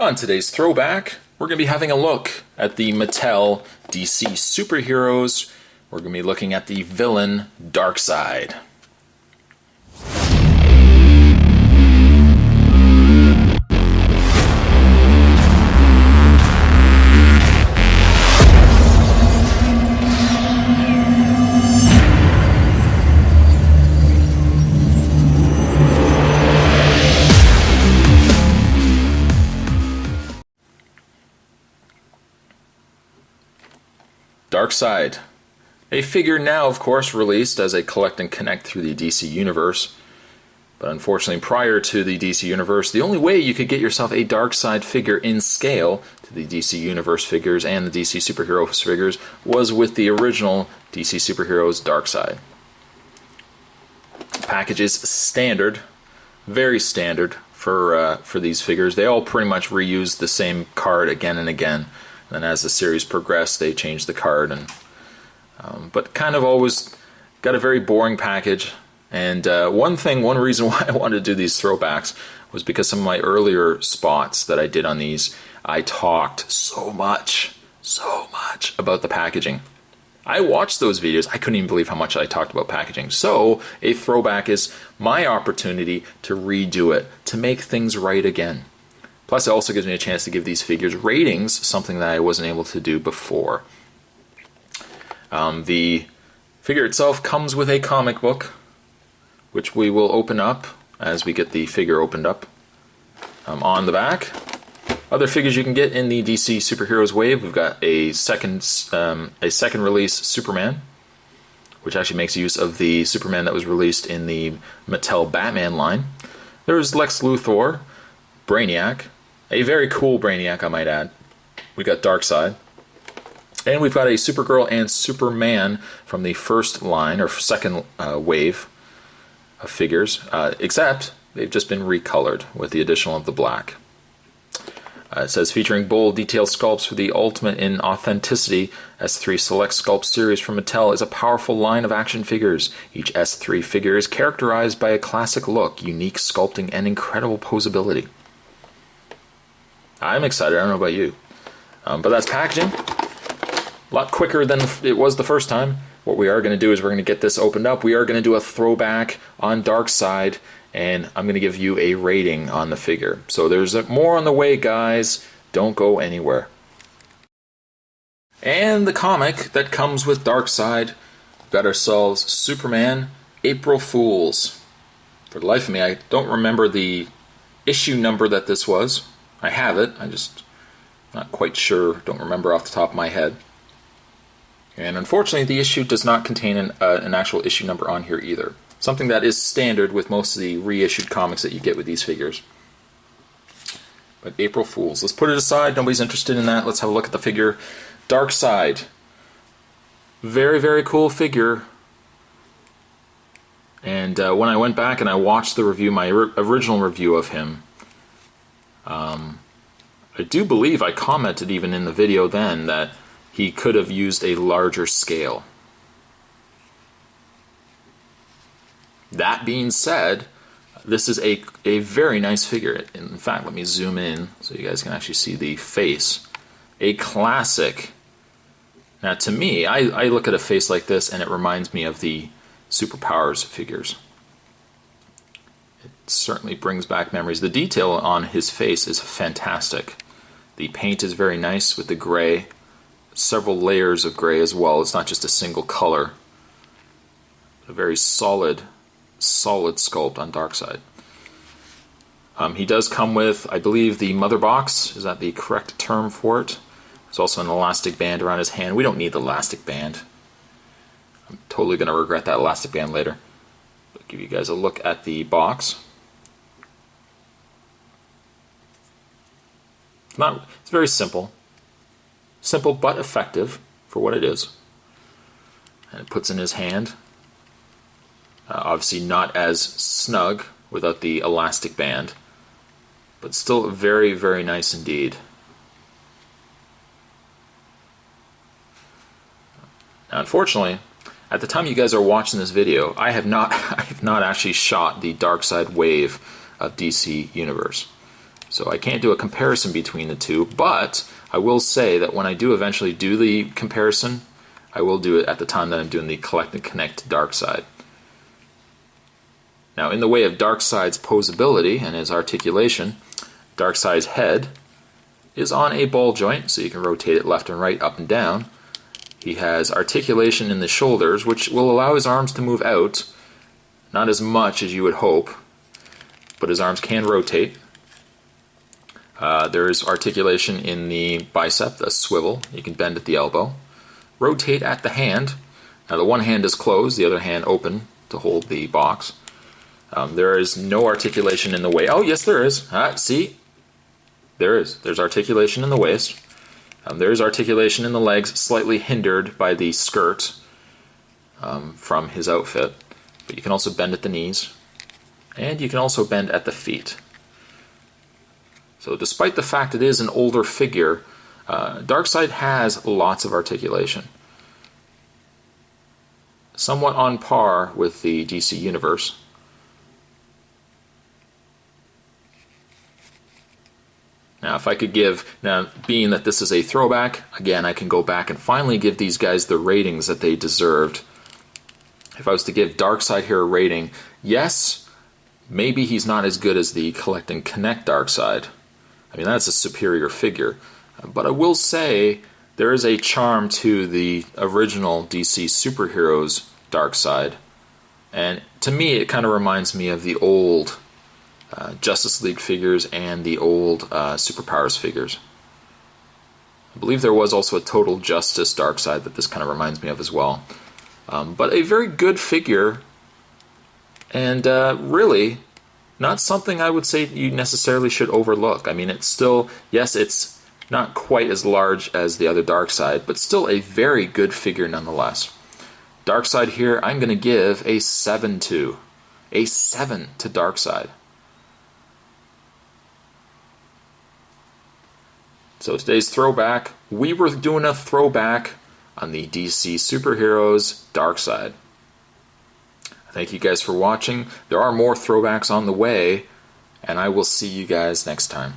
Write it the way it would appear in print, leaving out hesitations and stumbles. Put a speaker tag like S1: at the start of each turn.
S1: On today's Throwback, we're going to be having a look at the Mattel DC Superheroes. We're going to be looking at the villain Darkseid. Darkseid, a figure now, of course, released as a collect and connect through the DC Universe. But unfortunately, prior to the DC Universe, the only way you could get yourself a Darkseid figure in scale to the DC Universe figures and the DC Superheroes figures was with the original DC Superheroes Darkseid. The package is standard, very standard for these figures. They all pretty much reuse the same card again and again. And as the series progressed, they changed the card, but kind of always got a very boring package. And one reason why I wanted to do these throwbacks was because some of my earlier spots that I did on these, I talked so much about the packaging. I watched those videos, I couldn't even believe how much I talked about packaging. So a throwback is my opportunity to redo it, to make things right again. Plus, it also gives me a chance to give these figures ratings, something that I wasn't able to do before. The figure itself comes with a comic book, which we will open up as we get the figure opened up. On the back, other figures you can get in the DC Superheroes wave. We've got a second release Superman, which actually makes use of the Superman that was released in the Mattel Batman line. There's Lex Luthor, Brainiac. A very cool Brainiac, I might add. We got Darkseid. And we've got a Supergirl and Superman from the first line, or second wave of figures, except they've just been recolored with the addition of the black. It says, featuring bold, detailed sculpts for the ultimate in authenticity, S3 Select Sculpt Series from Mattel is a powerful line of action figures. Each S3 figure is characterized by a classic look, unique sculpting, and incredible posability. I'm excited, I don't know about you. But that's packaging. A lot quicker than it was the first time. What we are going to do is we're going to get this opened up. We are going to do a throwback on Darkseid, and I'm going to give you a rating on the figure. So there's more on the way, guys. Don't go anywhere. And the comic that comes with Darkseid. We've got ourselves Superman, April Fools. For the life of me, I don't remember the issue number that this was. I have it, I just not quite sure, don't remember off the top of my head. And unfortunately, the issue does not contain an actual issue number on here either. Something that is standard with most of the reissued comics that you get with these figures. But April Fools. Let's put it aside, nobody's interested in that. Let's have a look at the figure. Darkseid. Very, very cool figure. And when I went back and I watched the review, my original review of him, I do believe I commented even in the video then that he could have used a larger scale. That being said, this is a very nice figure. In fact, let me zoom in so you guys can actually see the face. A classic. Now to me, I look at a face like this and it reminds me of the Superpowers figures. It certainly brings back memories. The detail on his face is fantastic. The paint is very nice with the gray. Several layers of gray as well. It's not just a single color. A very solid sculpt on Darkseid. He does come with, I believe, the mother box. Is that the correct term for it? There's also an elastic band around his hand. We don't need the elastic band. I'm totally going to regret that elastic band later. I'll give you guys a look at the box. It's very simple. Simple but effective for what it is. And it puts in his hand. Obviously not as snug without the elastic band, but still very, very nice indeed. Now, unfortunately, at the time you guys are watching this video, I have not actually shot the Darkseid wave of DC Universe. So I can't do a comparison between the two, but I will say that when I do eventually do the comparison, I will do it at the time that I'm doing the Collect and Connect Darkseid. Now, in the way of Darkseid's posability and his articulation, Darkseid's head is on a ball joint, so you can rotate it left and right, up and down. He has articulation in the shoulders, which will allow his arms to move out, not as much as you would hope, but his arms can rotate. There is articulation in the bicep, the swivel. You can bend at the elbow. Rotate at the hand. Now the one hand is closed, the other hand open to hold the box. There is no articulation in the waist. Oh, yes, there is. See? There is. There's articulation in the waist. There is articulation in the legs, slightly hindered by the skirt from his outfit. But you can also bend at the knees. And you can also bend at the feet. So despite the fact it is an older figure, Darkseid has lots of articulation. Somewhat on par with the DC Universe. Now, if I could give, now being that this is a throwback, again, I can go back and finally give these guys the ratings that they deserved. If I was to give Darkseid here a rating, yes, maybe he's not as good as the Collect and Connect Darkseid. I mean, that's a superior figure. But I will say there is a charm to the original DC Superheroes Darkseid. And to me, it kind of reminds me of the old Justice League figures and the old Superpowers figures. I believe there was also a Total Justice Darkseid that this kind of reminds me of as well. But a very good figure, and really not something I would say you necessarily should overlook. I mean, it's still, yes, it's not quite as large as the other Darkseid, but still a very good figure nonetheless. Darkseid here, I'm going to give a 7 to. A 7 to Darkseid. So today's throwback, we were doing a throwback on the DC Superheroes Darkseid. Thank you guys for watching. There are more throwbacks on the way, and I will see you guys next time.